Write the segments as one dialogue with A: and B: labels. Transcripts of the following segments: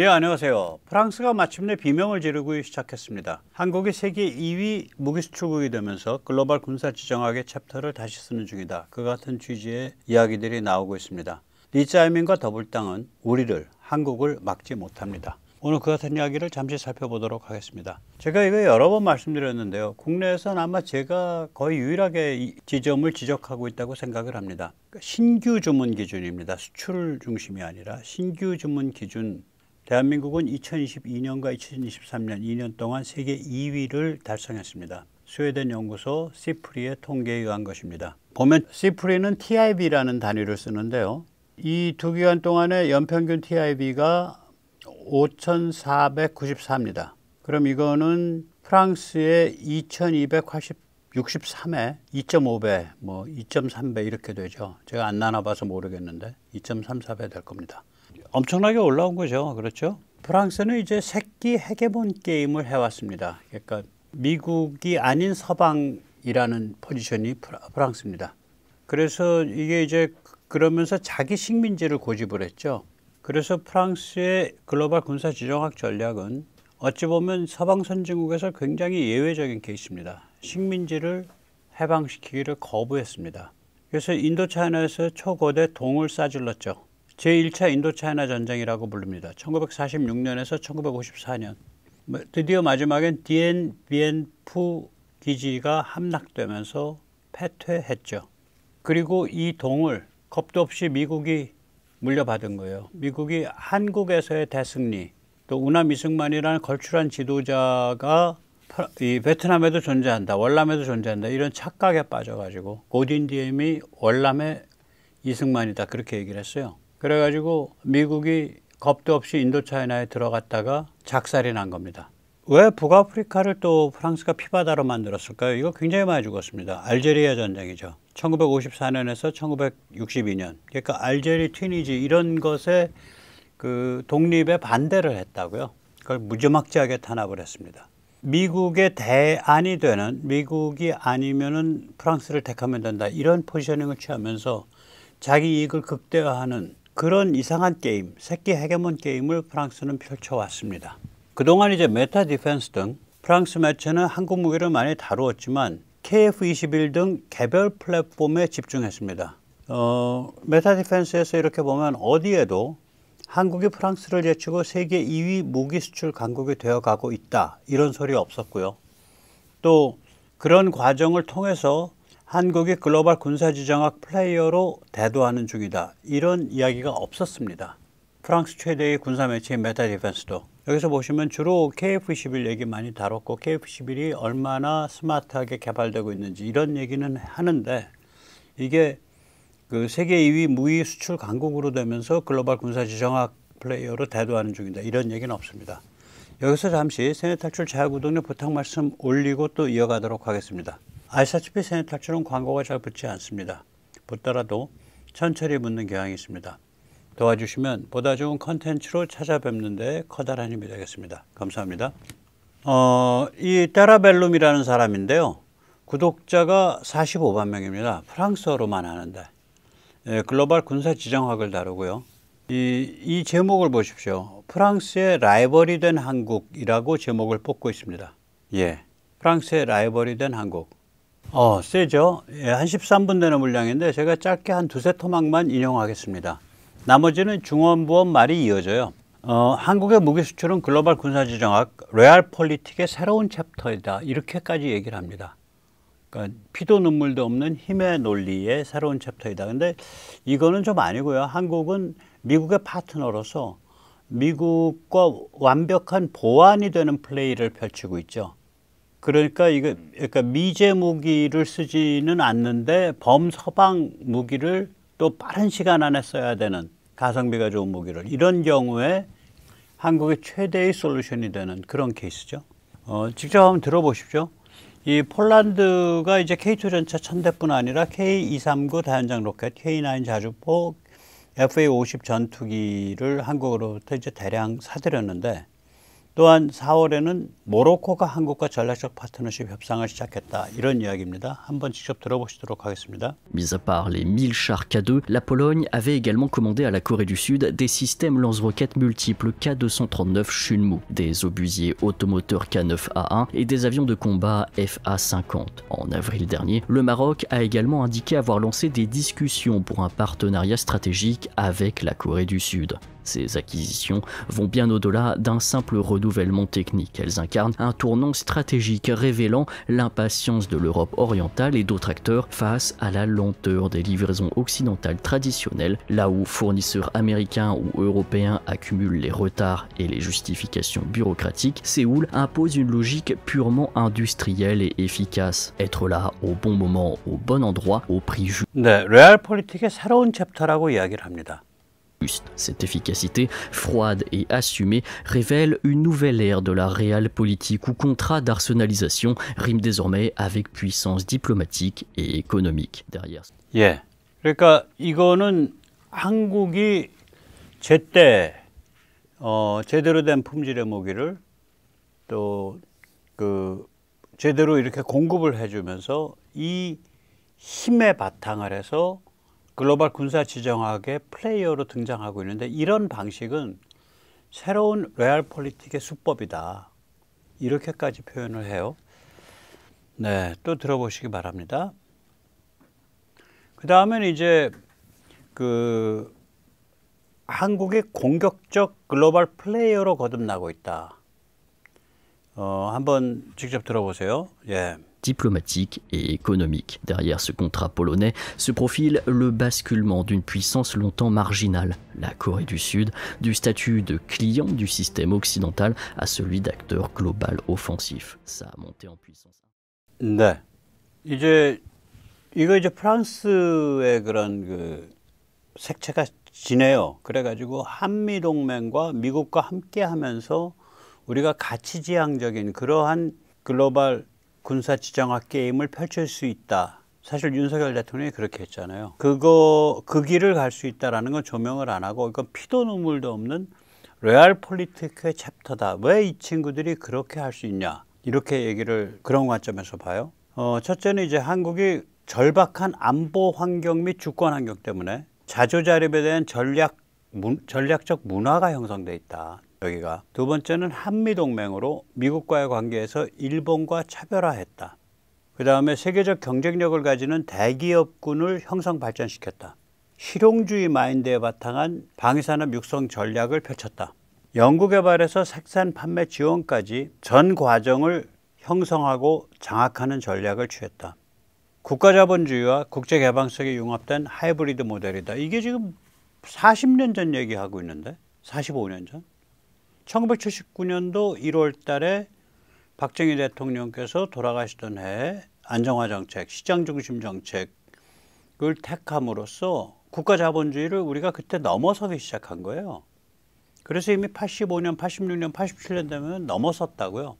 A: 예, 안녕하세요. 프랑스가 마침내 비명을 지르고 시작했습니다. 한국이 세계 2위 무기 수출국이 되면서 글로벌 군사 지정학의 챕터를 다시 쓰는 중이다. 그 같은 취지의 이야기들이 나오고 있습니다. 리짜이민과 더불당은 우리를, 한국을 막지 못합니다. 오늘 그 같은 이야기를 잠시 살펴보도록 하겠습니다. 제가 이거 여러 번 말씀드렸는데요. 국내에서는 아마 제가 거의 유일하게 이 지점을 지적하고 있다고 생각을 합니다. 신규 주문 기준입니다. 수출 중심이 아니라 신규 주문 기준. 대한민국은 2022년과 2023년 2년 동안 세계 2위를 달성했습니다. 스웨덴 연구소 시프리의 통계에 의한 것입니다. 보면 시프리는 TIB라는 단위를 쓰는데요. 이 두 기간 동안의 연평균 TIB가 5,494입니다. 그럼 이거는 프랑스의 2,263에 2.5배, 뭐 2.3배 이렇게 되죠. 제가 안 나눠봐서 모르겠는데 2.34배 될 겁니다. 엄청나게 올라온 거죠. 그렇죠? 프랑스는 이제 새끼 헤게몬 게임을 해왔습니다. 그러니까 미국이 아닌 서방이라는 포지션이 프랑스입니다. 그래서 이게 이제 그러면서 자기 식민지를 고집을 했죠. 그래서 프랑스의 글로벌 군사 지정학 전략은 어찌 보면 서방 선진국에서 굉장히 예외적인 케이스입니다. 식민지를 해방시키기를 거부했습니다. 그래서 인도차이나에서 초거대 동을 싸질렀죠. 제1차 인도차이나 전쟁이라고 부릅니다. 1946년에서 1954년. 드디어 마지막엔 디엔비엔푸 기지가 함락되면서 패퇴했죠. 그리고 이 동을 겁도 없이 미국이 물려받은 거예요. 미국이 한국에서의 대승리, 또 우남 이승만이라는 걸출한 지도자가 이 베트남에도 존재한다, 월남에도 존재한다 이런 착각에 빠져가지고 고딘디엠이 월남의 이승만이다 그렇게 얘기를 했어요. 그래가지고 미국이 겁도 없이 인도차이나에 들어갔다가 작살이 난 겁니다. 왜 북아프리카를 또 프랑스가 피바다로 만들었을까요? 이거 굉장히 많이 죽었습니다. 알제리아 전쟁이죠. 1954년에서 1962년. 그러니까 알제리, 튀니지 이런 것에 그 독립에 반대를 했다고요. 그걸 무지막지하게 탄압을 했습니다. 미국의 대안이 되는, 미국이 아니면은 프랑스를 택하면 된다 이런 포지셔닝을 취하면서 자기 이익을 극대화하는 그런 이상한 게임, 새끼 헤게몬 게임을 프랑스는 펼쳐왔습니다. 그동안 이제 메타 디펜스 등 프랑스 매체는 한국 무기를 많이 다루었지만 KF-21 등 개별 플랫폼에 집중했습니다. 메타 디펜스에서 이렇게 보면 어디에도 한국이 프랑스를 제치고 세계 2위 무기 수출 강국이 되어가고 있다 이런 소리 없었고요. 또 그런 과정을 통해서 한국이 글로벌 군사지정학 플레이어로 대두하는 중이다 이런 이야기가 없었습니다. 프랑스 최대의 군사 매체인 메타 디펜스도 여기서 보시면 주로 KF-21 얘기 많이 다뤘고 KF-21이 얼마나 스마트하게 개발되고 있는지 이런 얘기는 하는데 이게 그 세계 2위 무기 수출 강국으로 되면서 글로벌 군사지정학 플레이어로 대두하는 중이다 이런 얘기는 없습니다. 여기서 잠시 세뇌탈출 자유구독료 부탁 말씀 올리고 또 이어가도록 하겠습니다. 아시다시피 세뇌탈출은 광고가 잘 붙지 않습니다. 붙더라도 천천히 붙는 경향이 있습니다. 도와주시면 보다 좋은 컨텐츠로 찾아뵙는 데 커다란 힘이 되겠습니다. 감사합니다. 이 테라벨룸이라는 사람인데요. 구독자가 45만 명입니다. 프랑스어로만 하는데 글로벌 군사 지정학을 다루고요. 이 제목을 보십시오. 프랑스의 라이벌이 된 한국이라고 제목을 뽑고 있습니다. 예, 프랑스의 라이벌이 된 한국. 세죠. 예, 한 13분 되는 분량인데 제가 짧게 한 두세 토막만 인용하겠습니다. 나머지는 중원부원 말이 이어져요. 한국의 무기 수출은 글로벌 군사지정학, 레알폴리틱의 새로운 챕터이다. 이렇게까지 얘기를 합니다. 그러니까 피도 눈물도 없는 힘의 논리의 새로운 챕터이다. 근데 이거는 좀 아니고요. 한국은 미국의 파트너로서 미국과 완벽한 보완이 되는 플레이를 펼치고 있죠. 그러니까 미제 무기를 쓰지는 않는데 범서방 무기를 또 빠른 시간 안에 써야 되는 가성비가 좋은 무기를 이런 경우에 한국의 최대의 솔루션이 되는 그런 케이스죠. 직접 한번 들어보십시오. 이 폴란드가 이제 K2 전차 1000대뿐 아니라 K239 다연장 로켓, K9 자주포, FA50 전투기를 한국으로부터 이제 대량 사들였는데 또한 4월에는 모로코가 한국과 전략적 파트너십 협상을 시작했다. 이런 이야기입니다. 한번 직접 들어보시도록 하겠습니다.
B: Mis à part les 1000 chars K2, la Pologne avait également commandé à la Corée du Sud des systèmes lance-roquettes multiples K239 Chunmoo, des obusiers automoteurs K9A1 et des avions de combat FA50. En avril dernier, le Maroc a également indiqué avoir lancé des discussions pour un partenariat stratégique avec la Corée du Sud. Ces acquisitions vont bien au-delà d'un simple renouvellement technique. Elles incarnent un tournant stratégique révélant l'impatience de l'Europe orientale et d'autres acteurs face à la lenteur des livraisons occidentales traditionnelles, là où fournisseurs américains ou européens accumulent les retards et les justifications bureaucratiques. Séoul impose une logique purement industrielle et efficace. Être là au bon moment, au bon endroit, au prix juste.
A: 네, 레알폴리틱의 새로운 챕터라고 이야기를 합니다.
B: Cette efficacité, froide et assumée, révèle une nouvelle ère de la réelle politique où contrat d'arsenalisation rime désormais avec puissance diplomatique et économique derrière.
A: 예, 그러니까 이거는 한국이 제때 제대로 된 품질의 무기를 또 그 제대로 이렇게 공급을 해주면서 이 힘의 바탕을 해서 글로벌 군사 지정학의 플레이어로 등장하고 있는데 이런 방식은 새로운 레알폴리틱의 수법이다. 이렇게까지 표현을 해요. 네, 또 들어보시기 바랍니다. 그 다음엔 이제 그 한국이 공격적 글로벌 플레이어로 거듭나고 있다. 한번 직접 들어보세요. 예.
B: Diplomatique et économique. Derrière ce contrat polonais se profile le basculement d'une puissance longtemps marginale, la Corée du Sud, du statut de client du système occidental à celui d'acteur global offensif. Sa montée en puissance.
A: 네, 이제 프랑스의 그런 그 색채가 지네요. 그래가지고 한미 동맹과 미국과 함께하면서 우리가 가치지향적인 그러한 글로벌 군사 지정학 게임을 펼칠 수 있다. 사실 윤석열 대통령이 그렇게 했잖아요. 그 길을 갈 수 있다라는 건 조명을 안 하고 이건 피도 눈물도 없는 레알폴리틱의 챕터다. 왜 이 친구들이 그렇게 할 수 있냐? 이렇게 얘기를 그런 관점에서 봐요. 첫째는 이제 한국이 절박한 안보 환경 및 주권 환경 때문에 자조자립에 대한 전략적 문화가 형성돼 있다. 여기가. 두 번째는 한미동맹으로 미국과의 관계에서 일본과 차별화했다. 그 다음에 세계적 경쟁력을 가지는 대기업군을 형성 발전시켰다. 실용주의 마인드에 바탕한 방위산업 육성 전략을 펼쳤다. 연구개발에서 생산 판매 지원까지 전 과정을 형성하고 장악하는 전략을 취했다. 국가자본주의와 국제개방성이 융합된 하이브리드 모델이다. 이게 지금 40년 전 얘기하고 있는데 45년 전 1979년도 1월 달에 박정희 대통령께서 돌아가시던 해에 안정화 정책, 시장 중심 정책을 택함으로써 국가 자본주의를 우리가 그때 넘어서기 시작한 거예요. 그래서 이미 85년, 86년, 87년 되면 넘어섰다고요.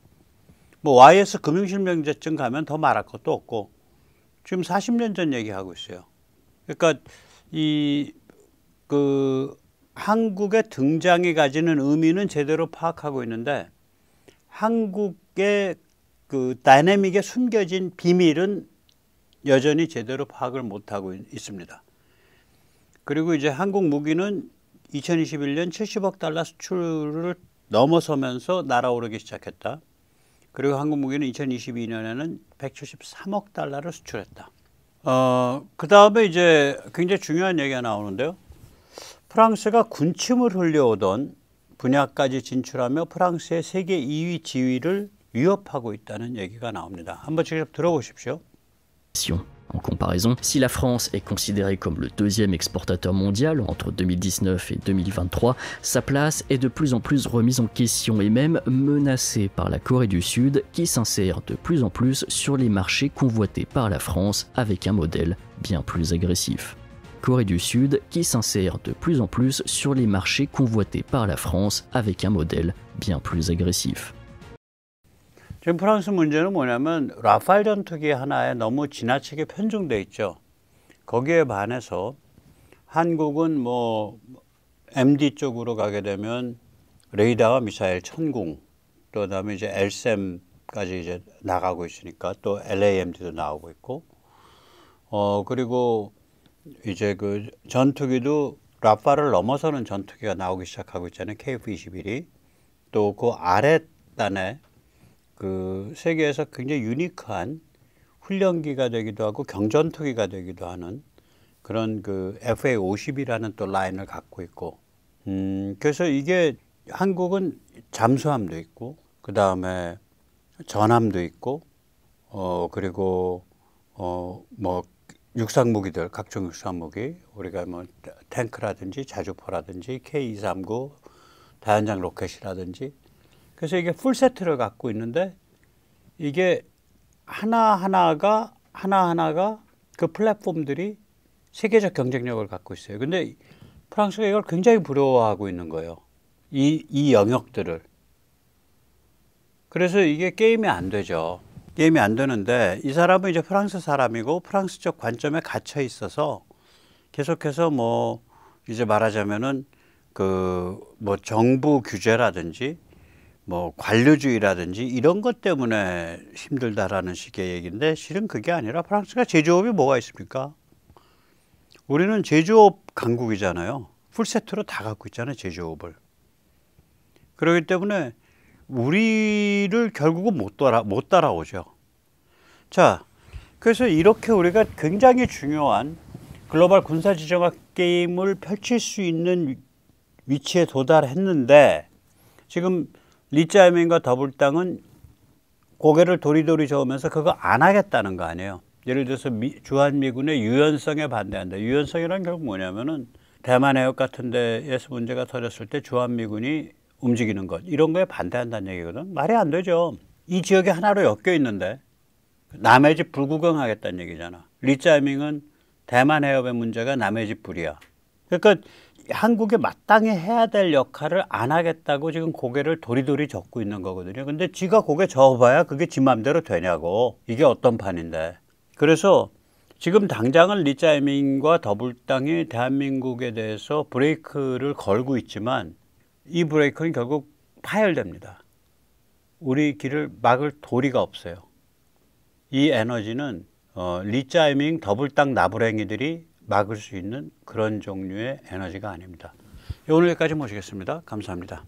A: 뭐 YS 금융실명제증 가면 더 말할 것도 없고 지금 40년 전 얘기하고 있어요. 그러니까 한국의 등장이 가지는 의미는 제대로 파악하고 있는데 한국의 그 다이내믹에 숨겨진 비밀은 여전히 제대로 파악을 못하고 있습니다. 그리고 이제 한국 무기는 2021년 70억 달러 수출을 넘어서면서 날아오르기 시작했다. 그리고 한국 무기는 2022년에는 173억 달러를 수출했다. 그 다음에 이제 굉장히 중요한 얘기가 나오는데요. 프랑스가 군침을 흘려오던 분야까지 진출하며 프랑스의 세계 2위 지위를 위협하고 있다는 얘기가 나옵니다. 한번 직접 들어보십시오.
B: En comparaison, si la France est considérée comme le deuxième exportateur mondial entre 2019 et 2023, sa place est de plus en plus remise en question et même menacée par la Corée du Sud qui s'insère de plus en plus sur les marchés convoités par la France avec un modèle bien plus agressif. Corée du Sud qui s'insère de plus en plus sur les marchés convoités par la France avec un modèle bien plus agressif.
A: 지금 프랑스 문제는 뭐냐면 라팔 전투기 하나에 너무 지나치게 편중돼 있죠. 거기에 반해서 한국은 뭐 MD 쪽으로 가게 되면 레이더와 미사일 천궁, 또 그다음에 이제 LSAM까지 이제 나가고 있으니까 또 LAMD도 나오고 있고, 그리고 이제 그 전투기도 라파를 넘어서는 전투기가 나오기 시작하고 있잖아요. KF-21이. 또 그 아랫단에 그 세계에서 굉장히 유니크한 훈련기가 되기도 하고 경전투기가 되기도 하는 그런 그 FA-50이라는 또 라인을 갖고 있고, 그래서 이게 한국은 잠수함도 있고, 그 다음에 전함도 있고, 그리고 뭐 육상 무기들, 각종 육상 무기, 우리가 뭐 탱크라든지 자주포라든지 K239 다연장 로켓이라든지, 그래서 이게 풀 세트를 갖고 있는데, 이게 하나하나가 그 플랫폼들이 세계적 경쟁력을 갖고 있어요. 근데 프랑스가 이걸 굉장히 부러워하고 있는 거예요. 이 영역들을. 그래서 이게 게임이 안 되죠. 게임이 안 되는데, 이 사람은 이제 프랑스 사람이고 프랑스적 관점에 갇혀 있어서 계속해서 뭐 이제 말하자면은 그 뭐 정부 규제라든지 뭐 관료주의라든지 이런 것 때문에 힘들다라는 식의 얘기인데, 실은 그게 아니라 프랑스가 제조업이 뭐가 있습니까? 우리는 제조업 강국이잖아요. 풀세트로 다 갖고 있잖아요, 제조업을. 그렇기 때문에 우리를 결국은 못 따라오죠. 자, 그래서 이렇게 우리가 굉장히 중요한 글로벌 군사지정학 게임을 펼칠 수 있는 위치에 도달했는데, 지금 리짜이밍과 더블땅은 고개를 도리도리 저으면서 그거 안 하겠다는 거 아니에요. 예를 들어서 주한미군의 유연성에 반대한다. 유연성이란 결국 뭐냐면은 대만 해협 같은 데에서 문제가 터졌을 때 주한미군이 움직이는 것, 이런 거에 반대한다는 얘기거든. 말이 안 되죠. 이 지역에 하나로 엮여 있는데 남의 집 불구경하겠다는 얘기잖아. 리짜이밍은 대만 해협의 문제가 남의 집 불이야. 그러니까 한국이 마땅히 해야 될 역할을 안 하겠다고 지금 고개를 도리도리 젓고 있는 거거든요. 근데 지가 고개 저어봐야 그게 지 맘대로 되냐고. 이게 어떤 판인데. 그래서 지금 당장은 리짜이밍과 더블땅이 대한민국에 대해서 브레이크를 걸고 있지만, 이 브레이크는 결국 파열됩니다. 우리 길을 막을 도리가 없어요. 이 에너지는 리짜이밍, 더블땅 나부랭이들이 막을 수 있는 그런 종류의 에너지가 아닙니다. 오늘 여기까지 모시겠습니다. 감사합니다.